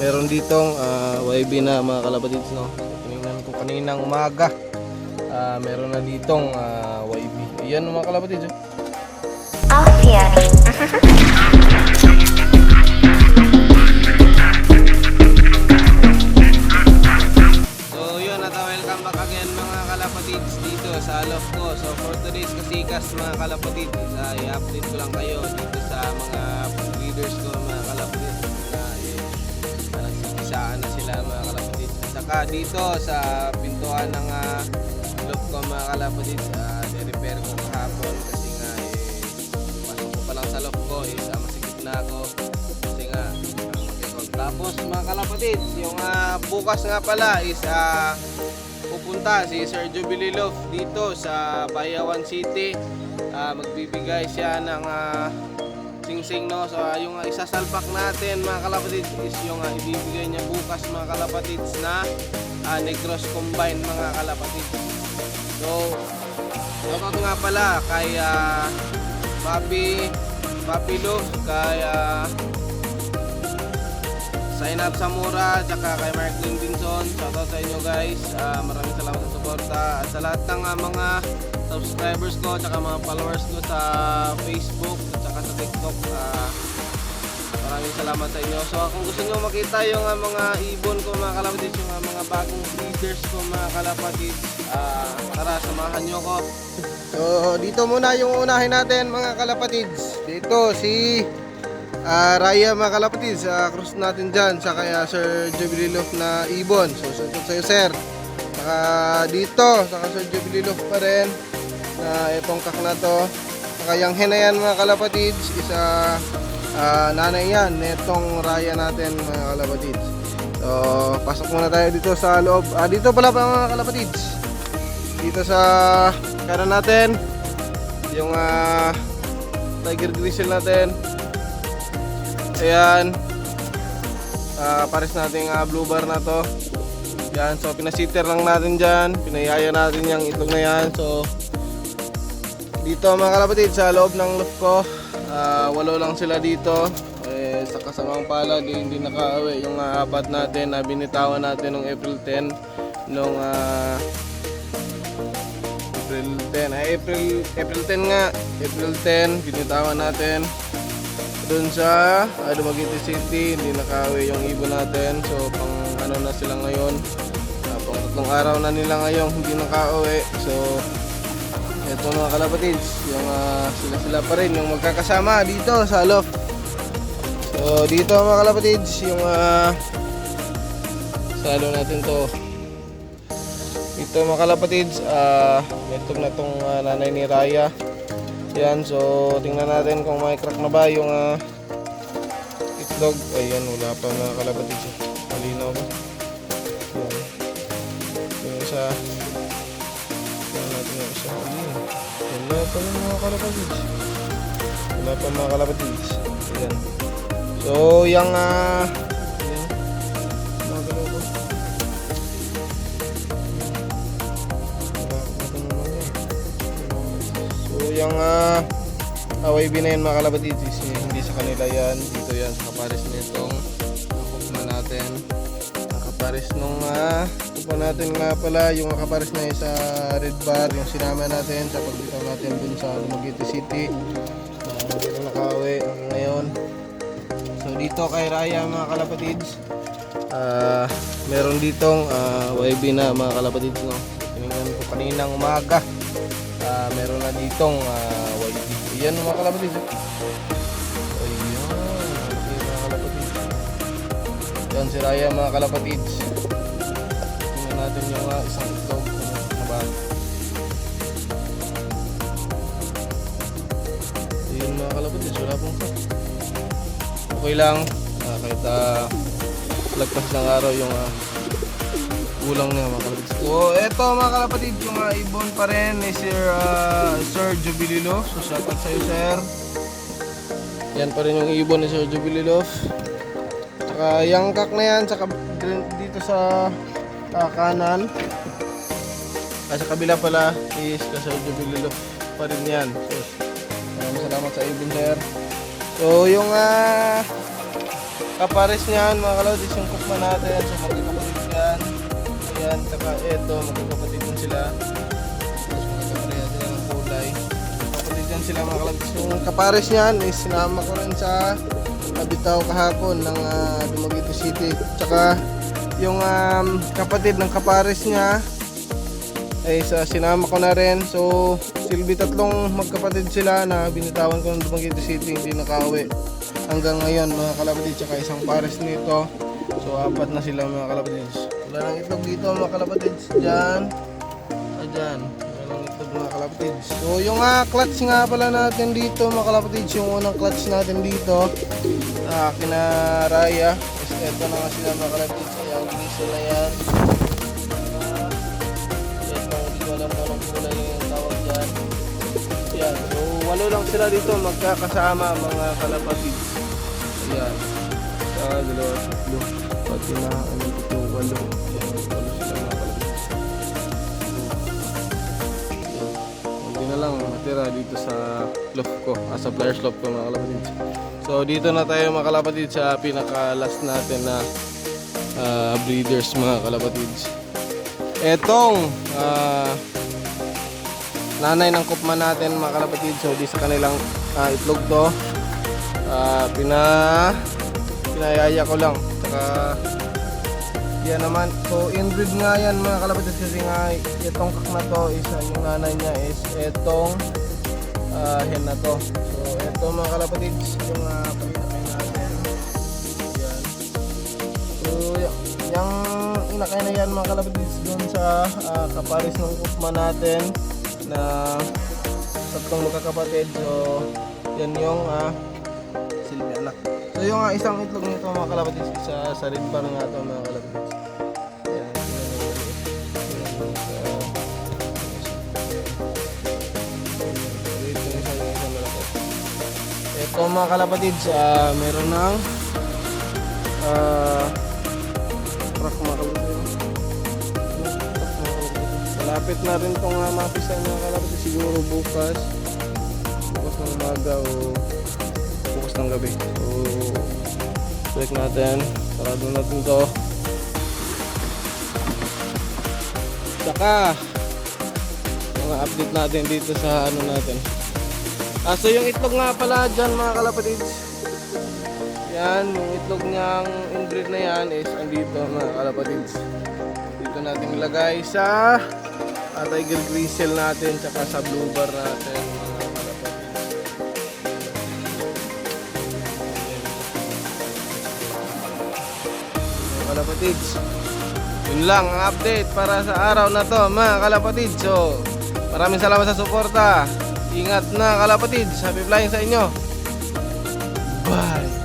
meron ditong YB na mga kalapatids, no? Tinignan ko kaninang umaga. Meron na ditong YB. Ayan mga kalapatids, oh. So yun, welcome back again mga kalapatids dito sa loob ko. So for today's kasikas mga kalapatids, i-update ko lang kayo dito sa mga breeders ko mga kalapatids na nagsigisaan na sila mga kalapatids. Saka dito sa pintuan ng loob ko mga kalapatids, i-repair ko kahapon kasi nga pasok ko pa lang sa loob ko masikip na ako kasi nga tapos mga kalapatids, yung bukas nga pala is pupunta si Sir Jubilee Love dito sa Bayawan City. Magbibigay siya ng sing-sing, no? So yung isasalpak natin mga kalapatids is yung ibibigay niya bukas mga kalapatids na Negros Combine mga kalapatids. So shoutout nga pala kay Papi Love, kay Sign Up Samura, tsaka kay Mark Linvinson. Shoutout sa inyo guys. Maraming salamat sa suporta at sa lahat ng mga subscribers ko tsaka mga followers ko sa Facebook at tsaka sa TikTok. Maraming salamat sa inyo. So kung gusto nyo makita yung mga ibon ko mga kalapatids, yung mga bagong breeders ko mga kalapatids, tara samahan nyo ko. So dito muna yung unahin natin mga kalapatids. Dito si Raya mga kalapatids, cross natin dyan sa kaya Sir Jubilee Love na ibon. So shoutout sa'yo sir. Saka dito saka Sir Jubilee Love pa rin na itong kak na to. Saka yung hen na yan mga kalapatids, isa nanay yan netong Raya natin mga kalapatids. So pasok muna tayo dito sa loob. Dito pala pa mga kalapatids, dito sa kanan natin yung Tiger Grizzle natin. Ayan, pares natin blue bar na to. Yan, so pinasiter lang natin dyan, pinayaya natin yung itlog na yan. So dito mga kalapatid sa loob ng loft ko, 8 lang sila dito. Sa kasamang palad hindi nakauwi yung apat natin na binitawan natin noong April 10 nung April 10 nga, April 10 binitawan natin doon sa Dumaguete City. Hindi nakauwi yung ibon natin. So pang na sila ngayon, pang 3 araw na nila ngayon hindi nakauwi. So eto mga kalapatids, yung sila pa rin yung magkakasama dito sa loft. So dito mga kalapatids, yung salo natin to dito mga kalapatids. Ito na tong nanay ni Raya. Yan, so tingnan natin kung may crack na ba yung itlog. Ayan, wala pa mga kalapatids. Malinaw ba? Yan. Yung isa. Tingnan natin yung isa. Wala pa mga kalapatids. Wala pa mga kalapatids. Ayan. So, yung ayan. Mga kalapatids. Yung YB na yun mga kalapatids, hindi sa kanila yan. Dito yan sa kapares nitong kupa natin. Ang kapares nung kupa natin nga pala, yung kapares na sa red bar, yung sinama natin sa pagbitaw natin dun sa Dumaguete City. Dito nakauwi ngayon. So dito kay Raya mga kalapatids, meron ditong YB na mga kalapatids, no? Tinignan ko kaninang umaga. Meron na ditong YB. Ayan mga kalapatids. Ayan mga kalapatids. Ayan si Raya mga kalapatids. Tingnan natin yung isang itlog na ba. Ayan mga kalapatids, wala pong ka. Okay lang, kahit lagpas ng araw yung kulang na mga kalapatids. So eto mga kalapatids, yung ibon pa rin ni Sir Jubilee Love. So shoutout sa'yo sir. Yan pa rin yung ibon ni Sir Jubilee Love. Tsaka yung kak na yan dito sa kanan. Sa kabila pala is Sir Jubilee Love pa rin yan. So maraming salamat sa ibon sir. So yung kapares niyan mga kalapatids yung kukma natin. So magkakapatid yan. Ayan, saka eto, magkakapatid din sila. Tapos magkakapareha sila ng kulay. Magkakapatid yan sila mga kalapatids. Yung kapares niyan is sinama ko rin sa Bitaw kahapon ng Dumaguete City. Tsaka yung kapatid ng kapares niya ay sinama ko na rin. So silbi tatlong magkapatid sila na binitawan ko ng Dumaguete City, hindi nakauwi hanggang ngayon mga kalapatids. Tsaka isang pares nito, so apat na sila mga kalapatids. Wala nang itlog dito mga kalapatids. Dyan, dyan, wala nang itlog mga kalapatids. So yung clutch nga pala natin dito mga kalapatids, yung unang clutch natin dito kina Raya, is eto na nga sila mga kalapatids. Yung diesel na yan, hindi ko alam kung anong kulay yung tawag dyan. Yan, so walo lang sila dito magkakasama mga kalapatids. Ayan, sa dalawa, tatlo, pati na ano dito, walo. Ayan, walo sila mga kalapatids. Hindi na lang matira dito sa loft ko, sa players loft ko mga kalapatids. So dito na tayo mga kalapatids sa pinaka last natin na breeders mga kalapatids. Etong nanay ng kupman natin mga kalapatids. So di sa kanilang itlog to, pinayaya ko lang. Saka yan naman, so inbreed nga yan mga kalapatids, kasi nga itong kak na to is yung nanay niya is etong hen na to. So eto mga kalapatids yung pinakain natin. Yan, so yung inakain na yan mga kalapatids dun sa kapares ng kupman natin na tatlong magkakapatid. So yan yung silbi anak. So yung isang itlog nito mga kalapatids, isa sa red bar nga ito mga kalapatids. Yan, ito mga kalapatids, meron ng truck mga kalapatids. Malapit na rin itong mapisa mga kalapatids, siguro bukas ng umaga o bukas ng gabi. So check natin, sarado natin to. Saka mga update natin dito sa ano natin. So yung itlog nga pala dyan mga kalapatids, yan, yung itlog niyang inbreed na yan is andito mga kalapatids. Dito natin ilagay sa Tiger Gristle natin, tsaka sa Blue Bar natin mga kalapatids. Yun lang ang update para sa araw na to mga kalapatids. So maraming salamat sa suporta. Ingat na kalapatids. Happy flying sa inyo. Bye.